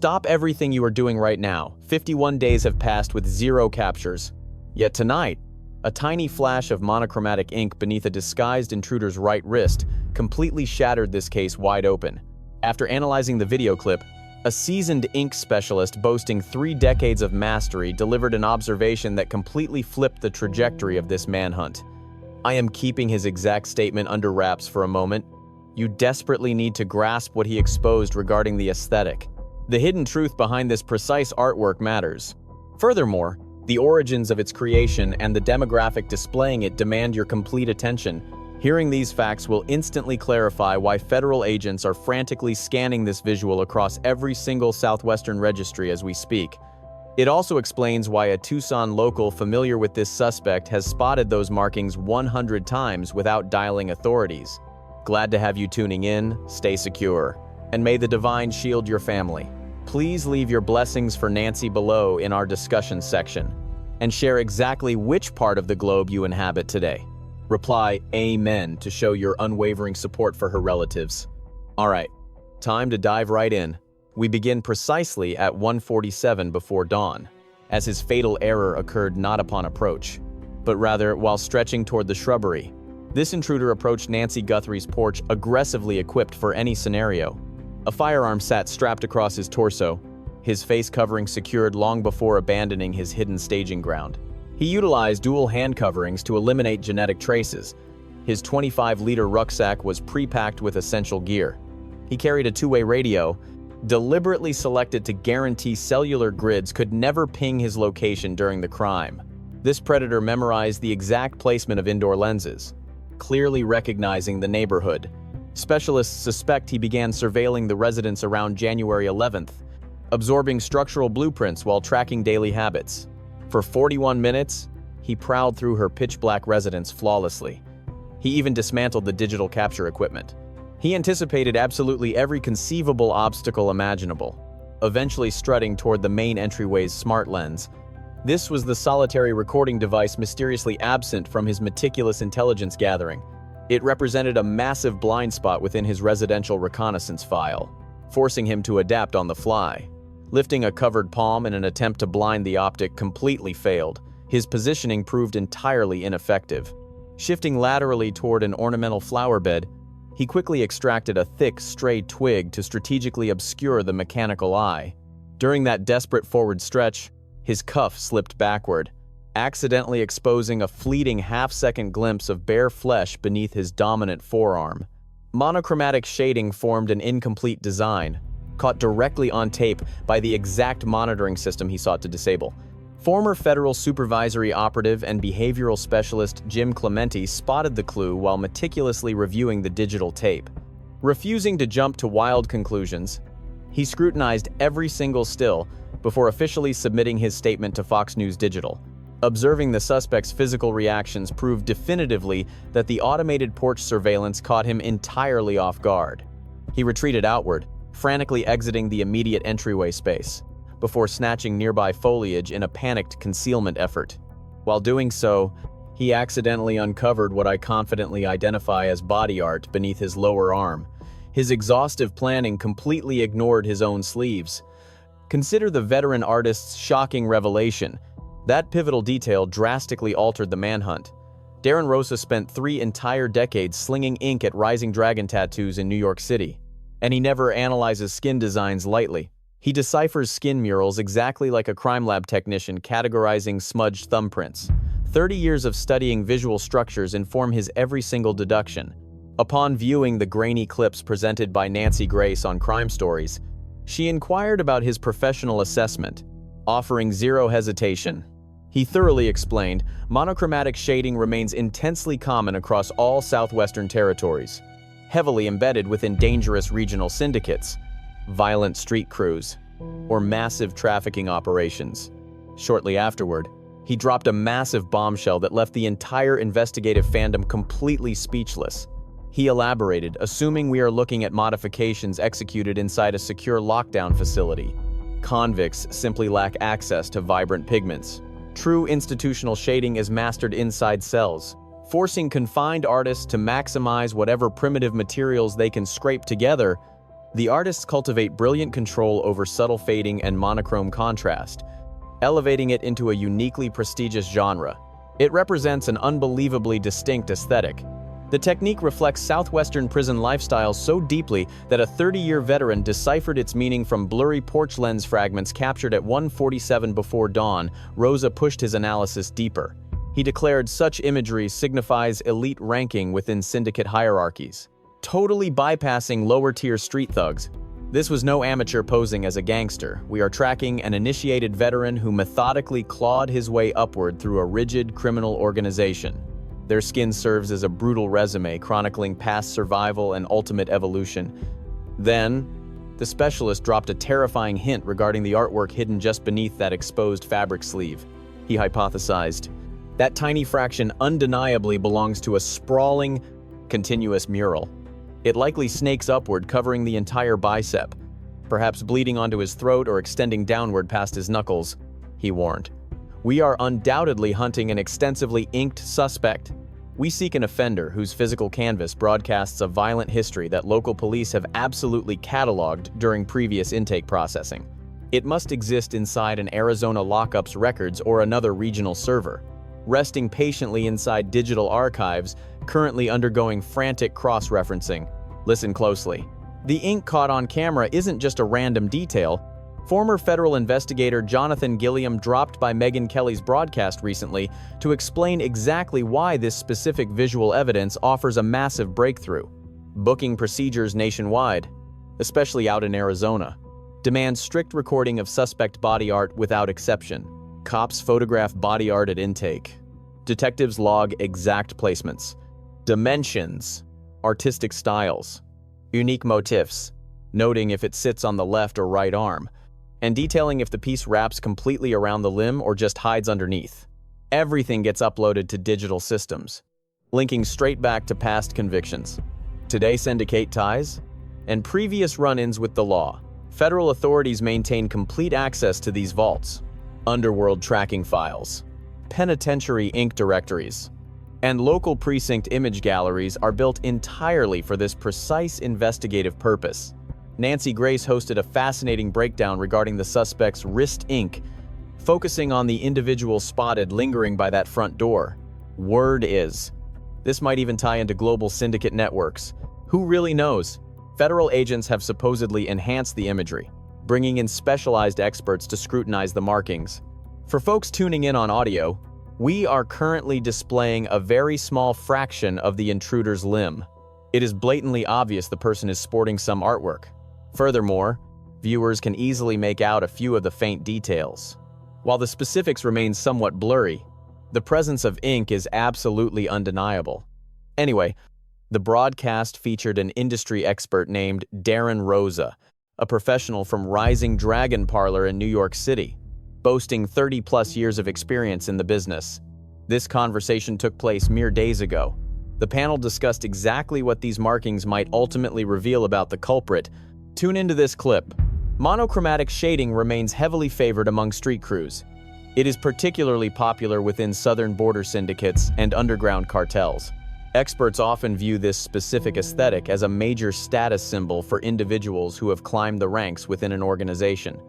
Stop everything you are doing right now. 51 days have passed with 0 captures. Yet tonight, a tiny flash of monochromatic ink beneath a disguised intruder's right wrist completely shattered this case wide open. After analyzing the video clip, a seasoned ink specialist boasting 3 decades of mastery delivered an observation that completely flipped the trajectory of this manhunt. I am keeping his exact statement under wraps for a moment. You desperately need to grasp what he exposed regarding the aesthetic. The hidden truth behind this precise artwork matters. Furthermore, the origins of its creation and the demographic displaying it demand your complete attention. Hearing these facts will instantly clarify why federal agents are frantically scanning this visual across every single Southwestern registry as we speak. It also explains why a Tucson local familiar with this suspect has spotted those markings 100 times without dialing authorities. Glad to have you tuning in. Stay secure, and may the divine shield your family. Please leave your blessings for Nancy below in our discussion section, and share exactly which part of the globe you inhabit today. Reply Amen to show your unwavering support for her relatives. Alright, time to dive right in. We begin precisely at 1:47 before dawn, as his fatal error occurred not upon approach, but rather while stretching toward the shrubbery. This intruder approached Nancy Guthrie's porch aggressively equipped for any scenario. A firearm sat strapped across his torso, his face covering secured long before abandoning his hidden staging ground. He utilized dual hand coverings to eliminate genetic traces. His 25-liter rucksack was pre-packed with essential gear. He carried a 2-way radio, deliberately selected to guarantee cellular grids could never ping his location during the crime. This predator memorized the exact placement of indoor lenses, clearly recognizing the neighborhood. Specialists suspect he began surveilling the residents around January 11th, absorbing structural blueprints while tracking daily habits. For 41 minutes, he prowled through her pitch-black residence flawlessly. He even dismantled the digital capture equipment. He anticipated absolutely every conceivable obstacle imaginable, eventually strutting toward the main entryway's smart lens. This was the solitary recording device mysteriously absent from his meticulous intelligence gathering. It represented a massive blind spot within his residential reconnaissance file, forcing him to adapt on the fly. Lifting a covered palm in an attempt to blind the optic completely failed. His positioning proved entirely ineffective. Shifting laterally toward an ornamental flower bed, he quickly extracted a thick, stray twig to strategically obscure the mechanical eye. During that desperate forward stretch, his cuff slipped backward, accidentally exposing a fleeting half-second glimpse of bare flesh beneath his dominant forearm. Monochromatic shading formed an incomplete design, caught directly on tape by the exact monitoring system he sought to disable. Former federal supervisory operative and behavioral specialist Jim Clementi spotted the clue while meticulously reviewing the digital tape. Refusing to jump to wild conclusions, he scrutinized every single still before officially submitting his statement to Fox News Digital. Observing the suspect's physical reactions proved definitively that the automated porch surveillance caught him entirely off guard. He retreated outward, frantically exiting the immediate entryway space, before snatching nearby foliage in a panicked concealment effort. While doing so, he accidentally uncovered what I confidently identify as body art beneath his lower arm. His exhaustive planning completely ignored his own sleeves. Consider the veteran artist's shocking revelation. That pivotal detail drastically altered the manhunt. Darren Rosa spent 3 entire decades slinging ink at Rising Dragon tattoos in New York City, and he never analyzes skin designs lightly. He deciphers skin murals exactly like a crime lab technician categorizing smudged thumbprints. 30 years of studying visual structures inform his every single deduction. Upon viewing the grainy clips presented by Nancy Grace on Crime Stories, she inquired about his professional assessment, offering zero hesitation. He thoroughly explained, monochromatic shading remains intensely common across all southwestern territories, heavily embedded within dangerous regional syndicates, violent street crews, or massive trafficking operations. Shortly afterward, he dropped a massive bombshell that left the entire investigative fandom completely speechless. He elaborated, assuming we are looking at modifications executed inside a secure lockdown facility. Convicts simply lack access to vibrant pigments. True institutional shading is mastered inside cells, forcing confined artists to maximize whatever primitive materials they can scrape together The artists cultivate brilliant control over subtle fading and monochrome contrast, elevating it into a uniquely prestigious genre. It represents an unbelievably distinct aesthetic. The technique reflects Southwestern prison lifestyles so deeply that a 30-year veteran deciphered its meaning from blurry porch lens fragments captured at 1:47 before dawn. Rosa pushed his analysis deeper. He declared such imagery signifies elite ranking within syndicate hierarchies, totally bypassing lower-tier street thugs. This was no amateur posing as a gangster. We are tracking an initiated veteran who methodically clawed his way upward through a rigid criminal organization. Their skin serves as a brutal resume chronicling past survival and ultimate evolution. Then, the specialist dropped a terrifying hint regarding the artwork hidden just beneath that exposed fabric sleeve. He hypothesized, that tiny fraction undeniably belongs to a sprawling, continuous mural. It likely snakes upward, covering the entire bicep, perhaps bleeding onto his throat or extending downward past his knuckles, he warned. We are undoubtedly hunting an extensively inked suspect. We seek an offender whose physical canvas broadcasts a violent history that local police have absolutely cataloged during previous intake processing. It must exist inside an Arizona lockup's records or another regional server, resting patiently inside digital archives, currently undergoing frantic cross-referencing. Listen closely. The ink caught on camera isn't just a random detail. Former federal investigator Jonathan Gilliam dropped by Megyn Kelly's broadcast recently to explain exactly why this specific visual evidence offers a massive breakthrough. Booking procedures nationwide, especially out in Arizona, demand strict recording of suspect body art without exception. Cops photograph body art at intake. Detectives log exact placements, dimensions, artistic styles, unique motifs, noting if it sits on the left or right arm, and detailing if the piece wraps completely around the limb or just hides underneath. Everything gets uploaded to digital systems, linking straight back to past convictions, today syndicate ties, and previous run-ins with the law. Federal authorities maintain complete access to these vaults, underworld tracking files, penitentiary ink directories, and local precinct image galleries are built entirely for this precise investigative purpose. Nancy Grace hosted a fascinating breakdown regarding the suspect's wrist ink, focusing on the individual spotted lingering by that front door. Word is, this might even tie into global syndicate networks. Who really knows? Federal agents have supposedly enhanced the imagery, bringing in specialized experts to scrutinize the markings. For folks tuning in on audio, we are currently displaying a very small fraction of the intruder's limb. It is blatantly obvious the person is sporting some artwork. Furthermore, viewers can easily make out a few of the faint details. While the specifics remain somewhat blurry, the presence of ink is absolutely undeniable. Anyway, the broadcast featured an industry expert named Darren Rosa, a professional from Rising Dragon Parlor in New York City, boasting 30-plus years of experience in the business. This conversation took place mere days ago. The panel discussed exactly what these markings might ultimately reveal about the culprit. Tune into this clip. Monochromatic shading remains heavily favored among street crews. It is particularly popular within southern border syndicates and underground cartels. Experts often view this specific aesthetic as a major status symbol for individuals who have climbed the ranks within an organization.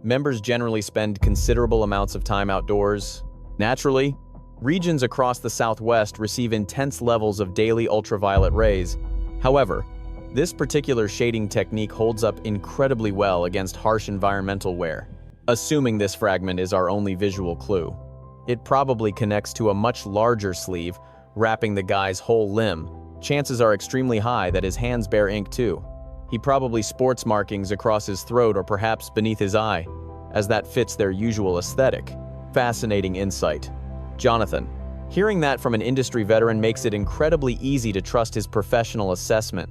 Members generally spend considerable amounts of time outdoors. Naturally, regions across the Southwest receive intense levels of daily ultraviolet rays. However, this particular shading technique holds up incredibly well against harsh environmental wear. Assuming this fragment is our only visual clue, it probably connects to a much larger sleeve, wrapping the guy's whole limb. Chances are extremely high that his hands bear ink too. He probably sports markings across his throat or perhaps beneath his eye, as that fits their usual aesthetic. Fascinating insight. Jonathan, hearing that from an industry veteran makes it incredibly easy to trust his professional assessment.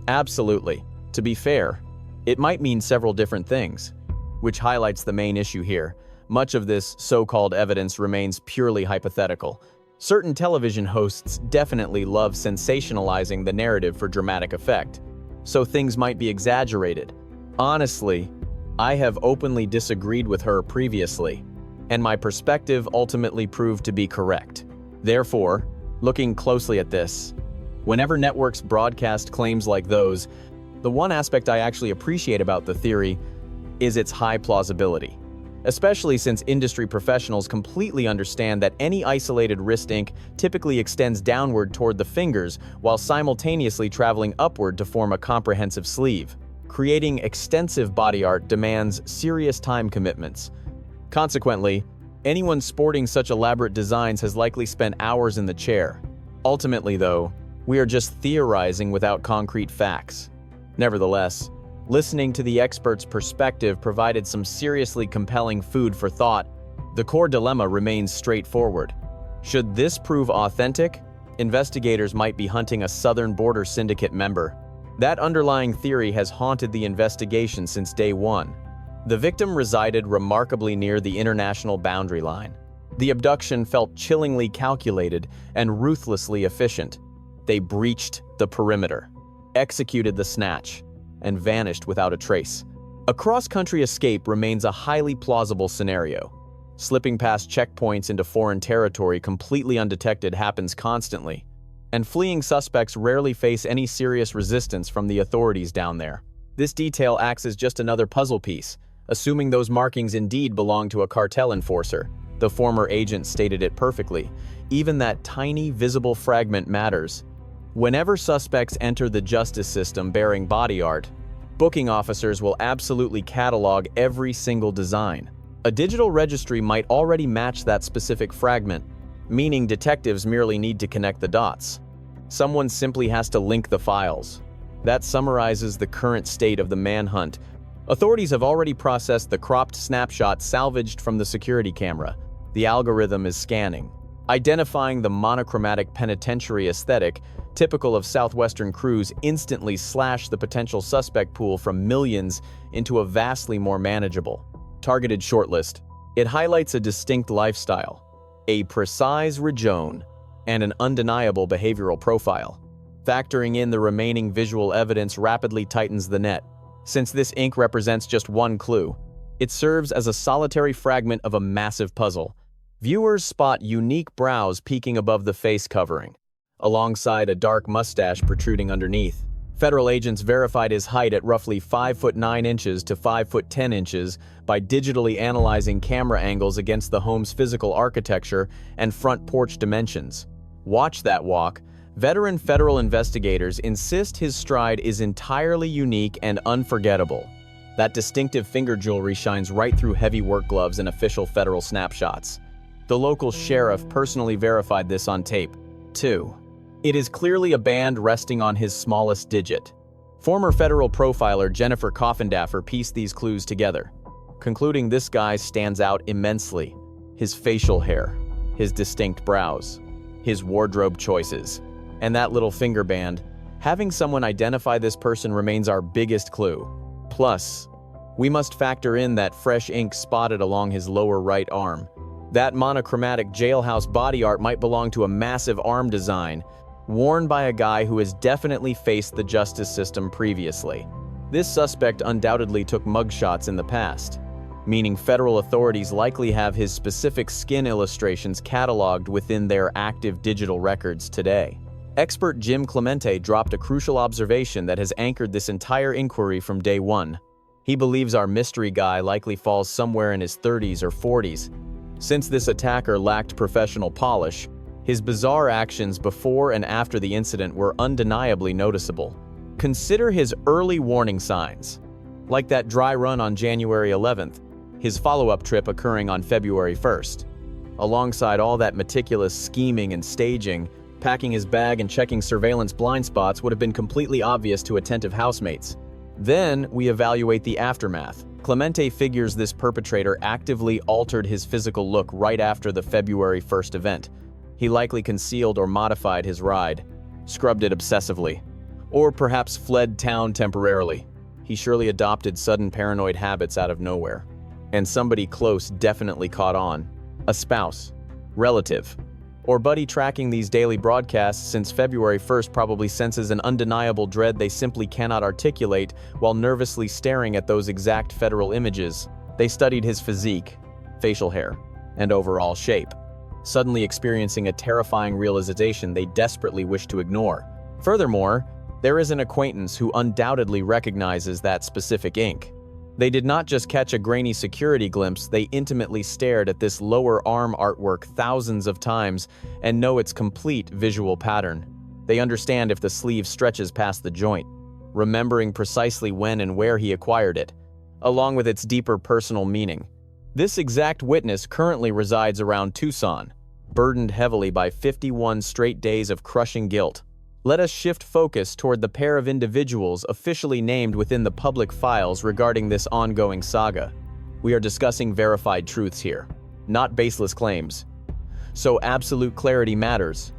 Absolutely. To be fair, it might mean several different things, which highlights the main issue here. Much of this so-called evidence remains purely hypothetical. Certain television hosts definitely love sensationalizing the narrative for dramatic effect, so things might be exaggerated. Honestly, I have openly disagreed with her previously, and my perspective ultimately proved to be correct. Therefore, looking closely at this, whenever networks broadcast claims like those, The one aspect I actually appreciate about the theory is its high plausibility, especially since industry professionals completely understand that any isolated wrist ink typically extends downward toward the fingers while simultaneously traveling upward to form a comprehensive sleeve. Creating extensive body art demands serious time commitments. Consequently, anyone sporting such elaborate designs has likely spent hours in the chair. Ultimately, though, we are just theorizing without concrete facts. Nevertheless, listening to the expert's perspective provided some seriously compelling food for thought. The core dilemma remains straightforward. Should this prove authentic, investigators might be hunting a southern border syndicate member. That underlying theory has haunted the investigation since day one. The victim resided remarkably near the international boundary line. The abduction felt chillingly calculated and ruthlessly efficient. They breached the perimeter, executed the snatch, and vanished without a trace. A cross-country escape remains a highly plausible scenario. Slipping past checkpoints into foreign territory completely undetected happens constantly, and fleeing suspects rarely face any serious resistance from the authorities down there. This detail acts as just another puzzle piece, assuming those markings indeed belong to a cartel enforcer. The former agent stated it perfectly. Even that tiny, visible fragment matters. Whenever suspects enter the justice system bearing body art, booking officers will absolutely catalog every single design. A digital registry might already match that specific fragment, meaning detectives merely need to connect the dots. Someone simply has to link the files. That summarizes the current state of the manhunt. Authorities have already processed the cropped snapshot salvaged from the security camera. The algorithm is scanning, identifying the monochromatic penitentiary aesthetic typical of Southwestern crews. Instantly slash the potential suspect pool from millions into a vastly more manageable, targeted shortlist. It highlights a distinct lifestyle, a precise region, and an undeniable behavioral profile. Factoring in the remaining visual evidence rapidly tightens the net. Since this ink represents just one clue, it serves as a solitary fragment of a massive puzzle. Viewers spot unique brows peeking above the face covering, alongside a dark mustache protruding underneath. Federal agents verified his height at roughly 5'9" to 5'10" by digitally analyzing camera angles against the home's physical architecture and front porch dimensions. Watch that walk. Veteran federal investigators insist his stride is entirely unique and unforgettable. That distinctive finger jewelry shines right through heavy work gloves and official federal snapshots. The local sheriff personally verified this on tape, too. It is clearly a band resting on his smallest digit. Former federal profiler Jennifer Kidnapper pieced these clues together, concluding this guy stands out immensely. His facial hair, his distinct brows, his wardrobe choices, and that little finger band. Having someone identify this person remains our biggest clue. Plus, we must factor in that fresh ink spotted along his lower right arm. That monochromatic jailhouse body art might belong to a massive arm design, worn by a guy who has definitely faced the justice system previously. This suspect undoubtedly took mugshots in the past, meaning federal authorities likely have his specific skin illustrations cataloged within their active digital records today. Expert Jim Clemente dropped a crucial observation that has anchored this entire inquiry from day one. He believes our mystery guy likely falls somewhere in his 30s or 40s. Since this attacker lacked professional polish, his bizarre actions before and after the incident were undeniably noticeable. Consider his early warning signs, like that dry run on January 11th, his follow-up trip occurring on February 1st. Alongside all that meticulous scheming and staging, packing his bag and checking surveillance blind spots would have been completely obvious to attentive housemates. Then we evaluate the aftermath. Clemente figures this perpetrator actively altered his physical look right after the February 1st event. He likely concealed or modified his ride, scrubbed it obsessively, or perhaps fled town temporarily. He surely adopted sudden paranoid habits out of nowhere. And somebody close definitely caught on. A spouse, relative, or buddy tracking these daily broadcasts since February 1st probably senses an undeniable dread they simply cannot articulate while nervously staring at those exact federal images. They studied his physique, facial hair, and overall shape, suddenly experiencing a terrifying realization they desperately wish to ignore. Furthermore, There is an acquaintance who undoubtedly recognizes that specific ink. They did not just catch a grainy security glimpse, they intimately stared at this lower arm artwork thousands of times and know its complete visual pattern. They understand if the sleeve stretches past the joint, remembering precisely when and where he acquired it, along with its deeper personal meaning. This exact witness currently resides around Tucson, burdened heavily by 51 straight days of crushing guilt. Let us shift focus toward the pair of individuals officially named within the public files regarding this ongoing saga. We are discussing verified truths here, not baseless claims. So absolute clarity matters.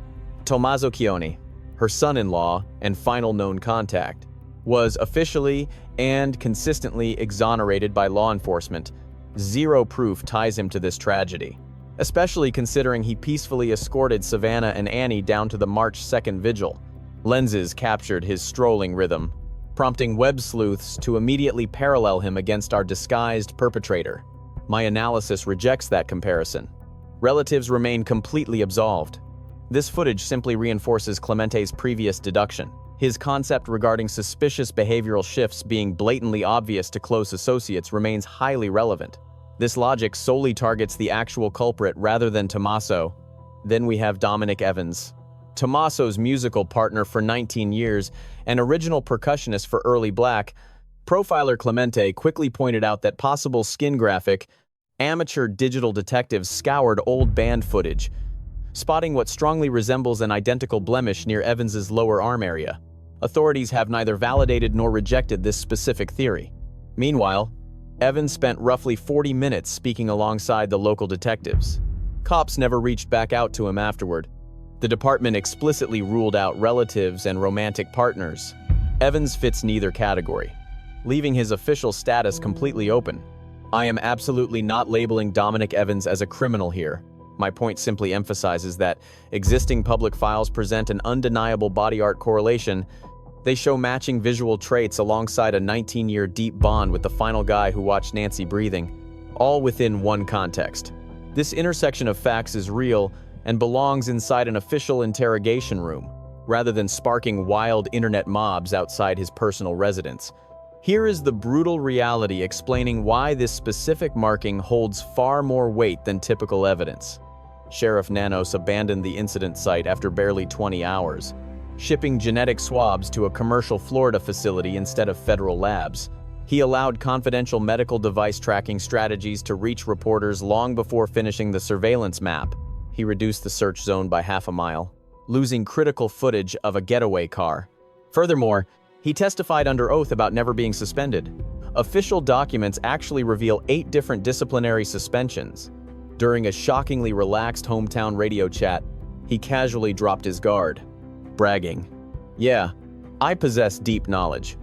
Tommaso Chioni, her son-in-law and final known contact, was officially and consistently exonerated by law enforcement. Zero proof ties him to this tragedy, especially considering he peacefully escorted Savannah and Annie down to the March 2nd vigil. Lenses captured his strolling rhythm, prompting web sleuths to immediately parallel him against our disguised perpetrator. My analysis rejects that comparison. Relatives remain completely absolved. This footage simply reinforces Clemente's previous deduction, his concept regarding suspicious behavioral shifts being blatantly obvious to close associates remains highly relevant. This logic solely targets the actual culprit rather than Tommaso. Then we have Dominic Evans, Tommaso's musical partner for 19 years and original percussionist for Early Black. Profiler Clemente quickly pointed out that possible skin graphic, amateur digital detectives scoured old band footage, spotting what strongly resembles an identical blemish near Evans's lower arm area. Authorities have neither validated nor rejected this specific theory. Meanwhile, Evans spent roughly 40 minutes speaking alongside the local detectives. Cops never reached back out to him afterward. The department explicitly ruled out relatives and romantic partners. Evans fits neither category, leaving his official status completely open. I am absolutely not labeling Dominic Evans as a criminal here. My point simply emphasizes that existing public files present an undeniable body art correlation. They show matching visual traits alongside a 19-year deep bond with the final guy who watched Nancy breathing, all within one context. This intersection of facts is real and belongs inside an official interrogation room, rather than sparking wild internet mobs outside his personal residence. Here is the brutal reality explaining why this specific marking holds far more weight than typical evidence. Sheriff Nanos abandoned the incident site after barely 20 hours, shipping genetic swabs to a commercial Florida facility instead of federal labs. He allowed confidential medical device tracking strategies to reach reporters long before finishing the surveillance map. He reduced the search zone by half a mile, losing critical footage of a getaway car. Furthermore, he testified under oath about never being suspended. Official documents actually reveal 8 different disciplinary suspensions. During a shockingly relaxed hometown radio chat, he casually dropped his guard, bragging, "Yeah, I possess deep knowledge,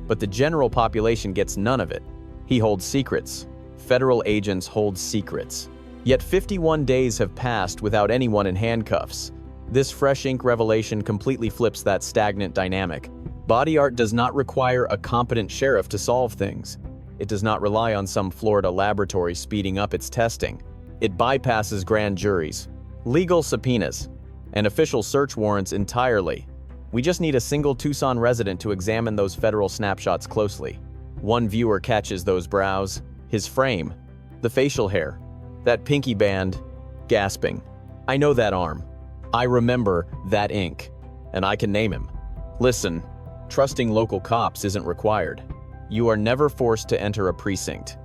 but the general population gets none of it." He holds secrets. Federal agents hold secrets. Yet 51 days have passed without anyone in handcuffs. This fresh ink revelation completely flips that stagnant dynamic. Body art does not require a competent sheriff to solve things. It does not rely on some Florida laboratory speeding up its testing. It bypasses grand juries, legal subpoenas, and official search warrants entirely. We just need a single Tucson resident to examine those federal snapshots closely. One viewer catches those brows, his frame, the facial hair, that pinky band, gasping. I know that arm. I remember that ink, and I can name him. Listen, trusting local cops isn't required. You are never forced to enter a precinct,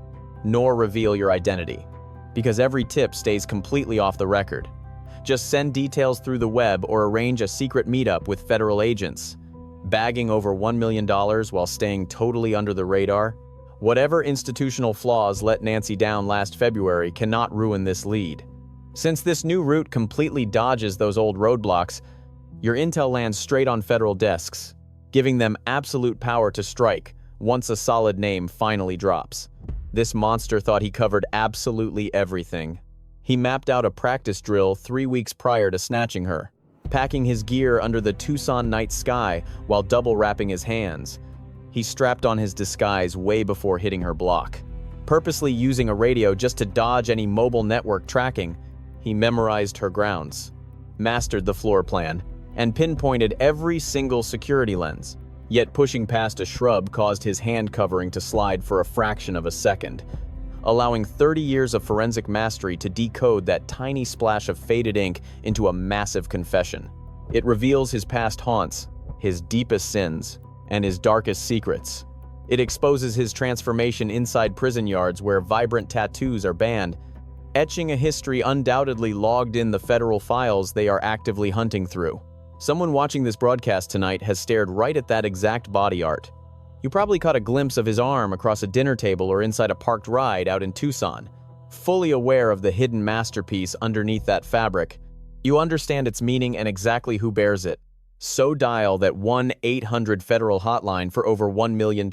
nor reveal your identity, because every tip stays completely off the record. Just send details through the web or arrange a secret meetup with federal agents. Bagging over $1 million while staying totally under the radar? Whatever institutional flaws let Nancy down last February cannot ruin this lead. Since this new route completely dodges those old roadblocks, your intel lands straight on federal desks, giving them absolute power to strike once a solid name finally drops. This monster thought he covered absolutely everything. He mapped out a practice drill 3 weeks prior to snatching her, packing his gear under the Tucson night sky while double wrapping his hands. He strapped on his disguise way before hitting her block. Purposely using a radio just to dodge any mobile network tracking, he memorized her grounds, mastered the floor plan, and pinpointed every single security lens. Yet pushing past a shrub caused his hand covering to slide for a fraction of a second, allowing 30 years of forensic mastery to decode that tiny splash of faded ink into a massive confession. It reveals his past haunts, his deepest sins, and his darkest secrets. It exposes his transformation inside prison yards where vibrant tattoos are banned, etching a history undoubtedly logged in the federal files they are actively hunting through. Someone watching this broadcast tonight has stared right at that exact body art. You probably caught a glimpse of his arm across a dinner table or inside a parked ride out in Tucson. Fully aware of the hidden masterpiece underneath that fabric, you understand its meaning and exactly who bears it. So dial that 1-800 federal hotline for over $1 million,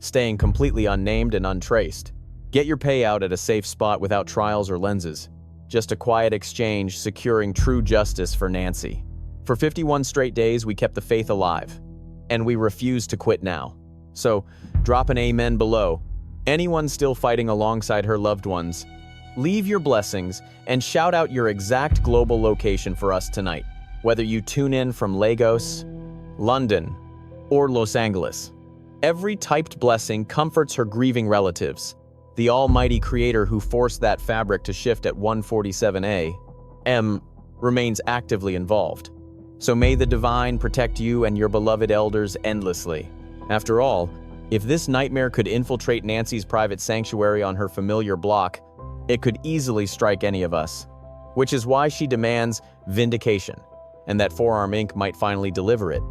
staying completely unnamed and untraced. Get your payout at a safe spot without trials or lenses. Just a quiet exchange securing true justice for Nancy. For 51 straight days, we kept the faith alive, and we refuse to quit now. So, drop an amen below. Anyone still fighting alongside her loved ones, leave your blessings and shout out your exact global location for us tonight, whether you tune in from Lagos, London, or Los Angeles. Every typed blessing comforts her grieving relatives. The almighty creator who forced that fabric to shift at 1:47 a.m. remains actively involved. So may the divine protect you and your beloved elders endlessly. After all, if this nightmare could infiltrate Nancy's private sanctuary on her familiar block, it could easily strike any of us. Which is why she demands vindication, and that Forearm Inc. might finally deliver it.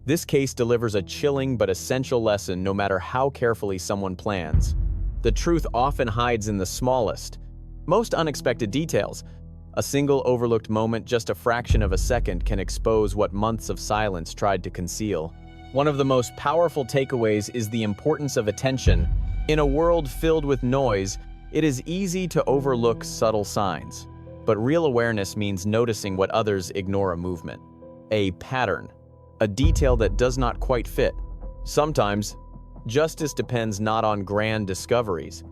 This case delivers a chilling but essential lesson no matter how carefully someone plans. The truth often hides in the smallest, most unexpected details. A single overlooked moment, just a fraction of a second, can expose what months of silence tried to conceal. One of the most powerful takeaways is the importance of attention. In a world filled with noise, it is easy to overlook subtle signs. But real awareness means noticing what others ignore: a movement, a pattern, a detail that does not quite fit. Sometimes, justice depends not on grand discoveries,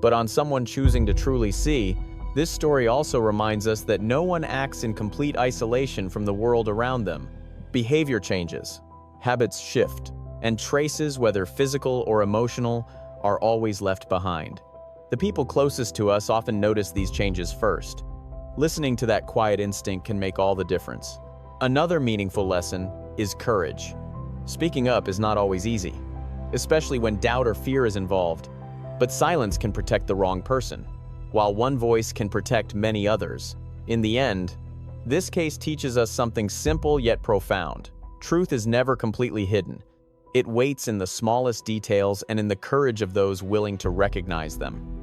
but on someone choosing to truly see. This story also reminds us that no one acts in complete isolation from the world around them. Behavior changes, habits shift, and traces, whether physical or emotional, are always left behind. The people closest to us often notice these changes first. Listening to that quiet instinct can make all the difference. Another meaningful lesson is courage. Speaking up is not always easy, especially when doubt or fear is involved. But silence can protect the wrong person, while one voice can protect many others. In the end, this case teaches us something simple yet profound. Truth is never completely hidden. It waits in the smallest details and in the courage of those willing to recognize them.